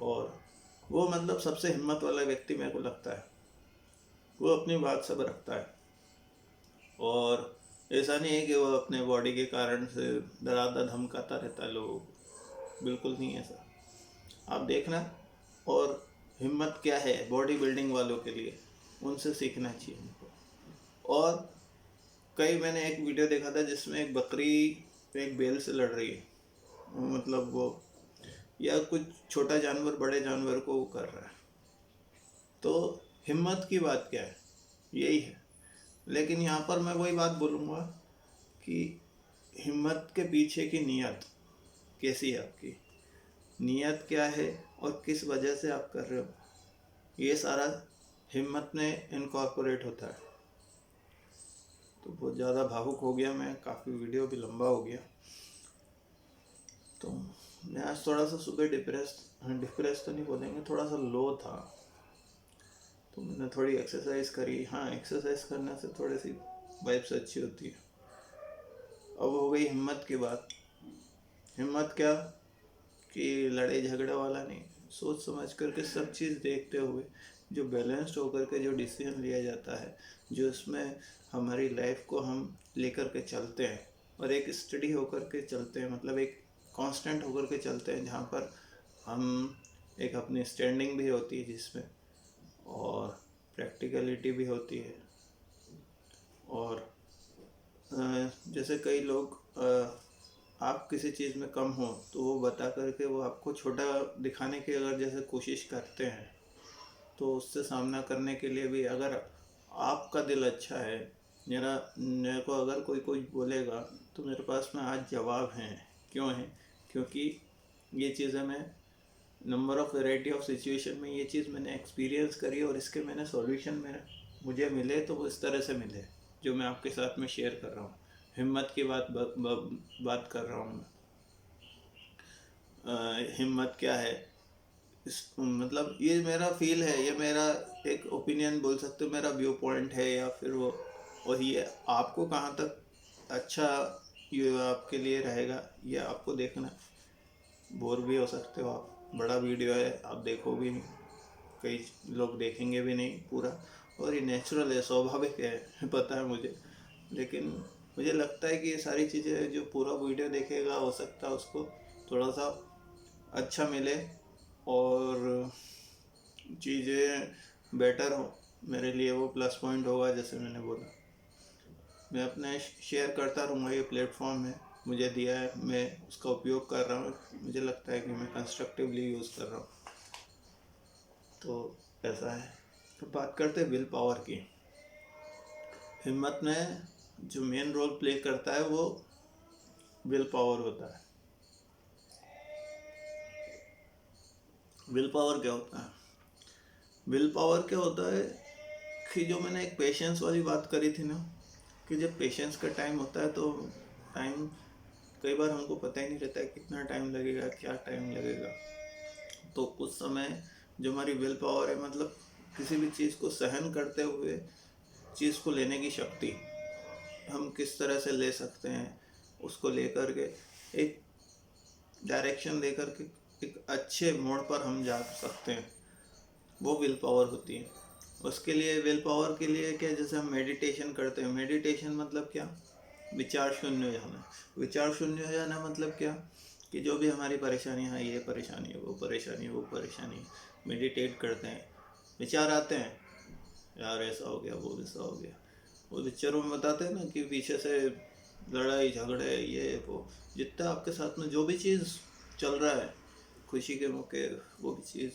और वो मतलब सबसे हिम्मत वाला व्यक्ति मेरे को लगता है, वो अपनी बात सब रखता है। और ऐसा नहीं है कि वो अपने बॉडी के कारण से डराता धमकाता रहता है लोगों को, बिल्कुल नहीं ऐसा। आप देखना, और हिम्मत क्या है बॉडी बिल्डिंग वालों के लिए, उनसे सीखना चाहिए उनको। और कई मैंने एक वीडियो देखा था जिसमें एक बकरी एक बैल से लड़ रही है, मतलब वो या कुछ छोटा जानवर बड़े जानवर को वो कर रहा है। तो हिम्मत की बात क्या है, यही है। लेकिन यहाँ पर मैं वही बात बोलूँगा कि हिम्मत के पीछे की नीयत कैसी है आपकी, नीयत क्या है और किस वजह से आप कर रहे हो, ये सारा हिम्मत में इनकॉर्पोरेट होता है। तो बहुत ज़्यादा भावुक हो गया मैं, काफ़ी वीडियो भी लंबा हो गया। तो मैं आज थोड़ा सा सुबह डिप्रेस तो नहीं बोलेंगे, थोड़ा सा लो था, तो मैंने थोड़ी एक्सरसाइज करी। हाँ, एक्सरसाइज करने से थोड़ी सी वाइब्स अच्छी होती है। अब हो गई हिम्मत की बात। हिम्मत क्या कि लड़ाई झगड़े वाला नहीं, सोच समझ करके सब चीज़ देखते हुए जो बैलेंस्ड होकर के जो डिसीजन लिया जाता है, जो इसमें हमारी लाइफ को हम लेकर के चलते हैं और एक स्टडी होकर के चलते हैं, मतलब एक कांस्टेंट होकर के चलते हैं, जहाँ पर हम एक अपनी स्टैंडिंग भी होती है जिसमें, और प्रैक्टिकलिटी भी होती है। और जैसे कई लोग आप किसी चीज़ में कम हो तो वो बता करके वो आपको छोटा दिखाने की अगर जैसे कोशिश करते हैं, तो उससे सामना करने के लिए भी अगर आपका दिल अच्छा है, मेरे को अगर कोई कोई बोलेगा तो मेरे पास में आज जवाब हैं। क्यों है? क्योंकि ये चीज़ें मैं number of variety of situation में ये चीज़ मैंने एक्सपीरियंस करी और इसके मैंने सॉल्यूशन मुझे मिले, तो वो इस तरह से मिले जो मैं आपके साथ में शेयर कर रहा हूँ। हिम्मत की बात कर रहा हूँ मैं। हिम्मत क्या है, मतलब ये मेरा फील है, ये मेरा एक ओपिनियन बोल सकते हो, मेरा व्यू पॉइंट है, या फिर वो वही है। आपको कहाँ तक अच्छा ये आपके लिए रहेगा ये आपको देखना। बोर भी हो सकते हो आप, बड़ा वीडियो है, आप देखो भी नहीं, कई लोग देखेंगे भी नहीं पूरा, और ये नेचुरल है, स्वाभाविक है पता है मुझे। लेकिन मुझे लगता है कि ये सारी चीज़ें जो पूरा वीडियो देखेगा, हो सकता है उसको थोड़ा सा अच्छा मिले और चीज़ें बेटर हो, मेरे लिए वो प्लस पॉइंट होगा। जैसे मैंने बोला, मैं अपने शेयर करता रहूँगा, ये प्लेटफॉर्म है मुझे दिया है, मैं उसका उपयोग कर रहा हूँ, मुझे लगता है कि मैं कंस्ट्रक्टिवली यूज़ कर रहा हूँ। तो ऐसा है। तो बात करते हैं विल पावर की। हिम्मत में जो मेन रोल प्ले करता है वो विल पावर होता है। विल पावर क्या होता है? विल पावर क्या होता है कि जो मैंने एक पेशेंस वाली बात करी थी ना, कि जब पेशेंस का टाइम होता है तो टाइम कई बार हमको पता ही नहीं रहता है कितना टाइम लगेगा, क्या टाइम लगेगा। तो उस समय जो हमारी विल पावर है, मतलब किसी भी चीज़ को सहन करते हुए चीज़ को लेने की शक्ति, हम किस तरह से ले सकते हैं, उसको लेकर के एक डायरेक्शन देकर के एक अच्छे मोड़ पर हम जा सकते हैं, वो विल पावर होती है। उसके लिए विल पावर के लिए क्या, जैसे हम मेडिटेशन करते हैं, मेडिटेशन मतलब क्या, विचार शून्य हो जाना। विचार शून्य हो जाना मतलब क्या, कि जो भी हमारी परेशानी है, ये परेशानी है, वो परेशानी है, वो परेशानी है, मेडिटेट करते हैं, विचार आते हैं, यार ऐसा हो गया, वो वैसा हो गया। वो पिक्चरों में बताते हैं ना कि पीछे से लड़ाई झगड़े, ये वो, जितना आपके साथ में जो भी चीज़ चल रहा है खुशी के मौके, वो भी चीज़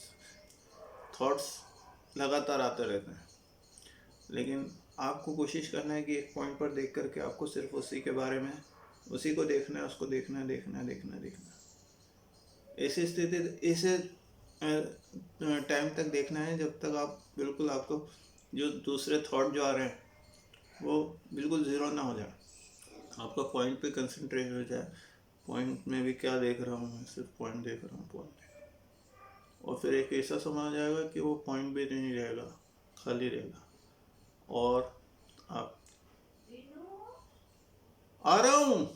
थॉट्स लगातार आते रहते हैं। लेकिन आपको कोशिश करना है कि एक पॉइंट पर देख करके आपको सिर्फ उसी के बारे में, उसी को देखना है, उसको देखना है, देखना है, देखना है, देखना है। ऐसी स्थिति, ऐसे टाइम तक देखना है जब तक आप बिल्कुल, आपको जो दूसरे थॉट जो आ रहे हैं वो बिल्कुल ज़ीरो ना हो जाए, आपका पॉइंट पे कंसंट्रेट हो जाए। पॉइंट में भी क्या देख रहा हूँ मैं, सिर्फ पॉइंट देख रहा हूँ, पॉइंट देख रहा हूँ। और फिर एक ऐसा समय आ जाएगा कि वो पॉइंट भी नहीं रहेगा, खाली रहेगा, और आप आ रहा हूँ,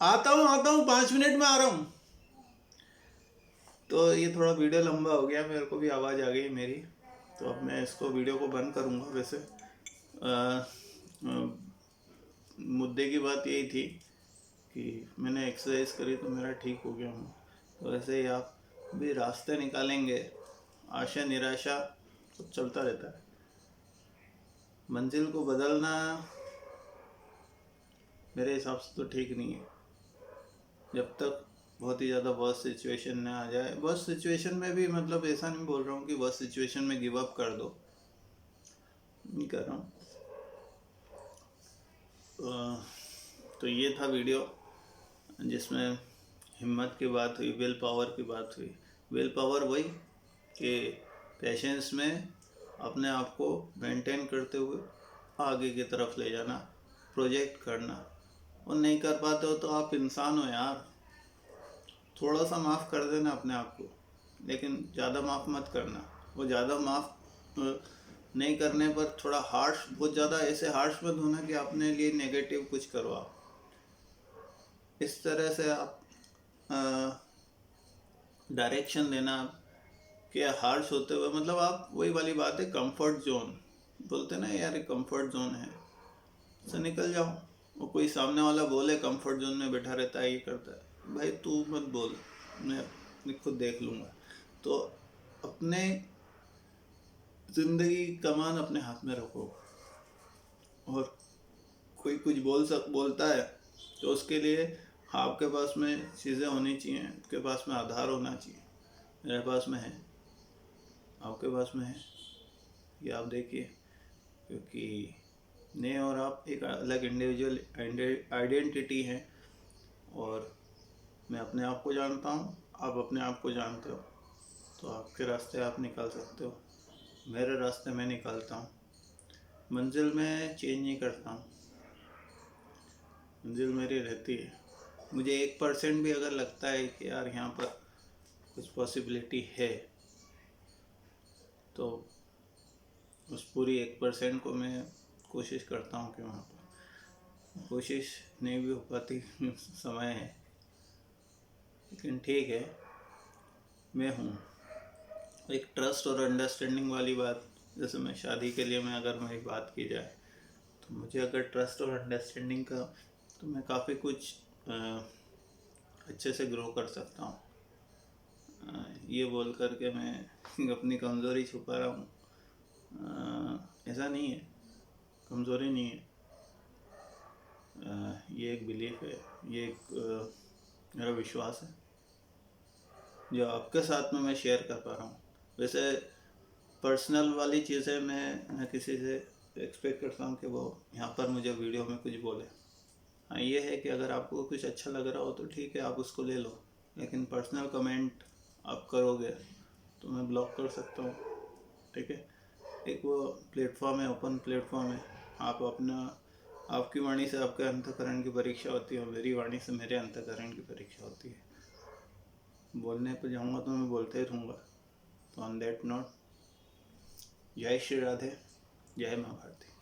आता हूँ 5 मिनट में आ रहा हूँ। तो ये थोड़ा वीडियो लंबा हो गया, मेरे को भी आवाज़ आ गई मेरी, तो अब मैं इसको वीडियो को बंद करूँगा। वैसे मुद्दे की बात यही थी कि मैंने एक्सरसाइज करी तो मेरा ठीक हो गया हूँ। तो वैसे ही आप भी रास्ते निकालेंगे, आशा निराशा सब चलता रहता है। मंजिल को बदलना मेरे हिसाब से तो ठीक नहीं है, जब तक बहुत ही ज़्यादा वर्स्ट सिचुएशन ना आ जाए। वर्स्ट सिचुएशन में भी, मतलब ऐसा नहीं बोल रहा हूँ कि वर्स्ट सिचुएशन में गिव अप कर दो, नहीं कर रहा हूँ। तो ये था वीडियो जिसमें हिम्मत की बात हुई, विल पावर की बात हुई। विल पावर वही कि पेशेंस में अपने आप को मेंटेन करते हुए आगे की तरफ ले जाना, प्रोजेक्ट करना। और नहीं कर पाते हो तो आप इंसान हो यार, थोड़ा सा माफ़ कर देना अपने आप को, लेकिन ज़्यादा माफ़ मत करना। वो ज़्यादा माफ़ नहीं करने पर थोड़ा हार्श, बहुत ज़्यादा ऐसे हार्श मत होना कि अपने लिए नेगेटिव कुछ करो आप। इस तरह से आप डायरेक्शन देना कि हार्श होते हुए, मतलब आप वही वाली बात है, कंफर्ट जोन बोलते ना यार, कंफर्ट जोन है, से निकल जाओ। वो कोई सामने वाला बोले कंफर्ट जोन में बैठा रहता है, ये करता है, भाई तू मत बोल, मैं खुद देख लूँगा। तो अपने ज़िंदगी कमान अपने हाथ में रखो, और कोई कुछ बोलता है तो उसके लिए आपके पास में चीज़ें होनी चाहिए, आपके पास में आधार होना चाहिए। मेरे पास में है, आपके पास में है, ये आप देखिए। क्योंकि मैं और आप एक अलग इंडिविजुअल आइडेंटिटी हैं, और मैं अपने आप को जानता हूँ, आप अपने आप को जानते हो। तो आपके रास्ते आप निकाल सकते हो, मेरे रास्ते मैं निकालता हूँ। मंजिल में चेंज नहीं करता हूँ, मंजिल मेरी रहती है। मुझे 1% भी अगर लगता है कि यार यहाँ पर कुछ पॉसिबिलिटी है, तो उस पूरी 1% को मैं कोशिश करता हूँ कि वहाँ पर, कोशिश नहीं भी हो पाती समय है, लेकिन ठीक है, मैं हूँ। एक ट्रस्ट और अंडरस्टैंडिंग वाली बात, जैसे मैं शादी के लिए, मैं अगर मेरी बात की जाए, तो मुझे अगर ट्रस्ट और अंडरस्टैंडिंग का, तो मैं काफ़ी कुछ अच्छे से ग्रो कर सकता हूँ। ये बोल कर के मैं अपनी कमज़ोरी छुपा रहा हूँ, ऐसा नहीं है, कमज़ोरी नहीं है। ये एक बिलीफ है, ये एक मेरा विश्वास है जो आपके साथ में मैं शेयर कर पा रहा हूँ। वैसे पर्सनल वाली चीज़ें मैं न किसी से एक्सपेक्ट करता हूँ कि वो यहाँ पर मुझे वीडियो में कुछ बोले। हाँ, ये है कि अगर आपको कुछ अच्छा लग रहा हो तो ठीक है, आप उसको ले लो, लेकिन पर्सनल कमेंट आप करोगे तो मैं ब्लॉक कर सकता हूँ, ठीक है। एक वो प्लेटफॉर्म है, ओपन प्लेटफॉर्म है, आप अपना, आपकी वाणी से आपके अंतःकरण की परीक्षा होती है, और मेरी वाणी से मेरे अंतःकरण की परीक्षा होती है। बोलने पे जाऊँगा तो मैं बोलते ही रहूँगा। तो ऑन दैट नोट, जय श्री राधे, जय माँ भारती।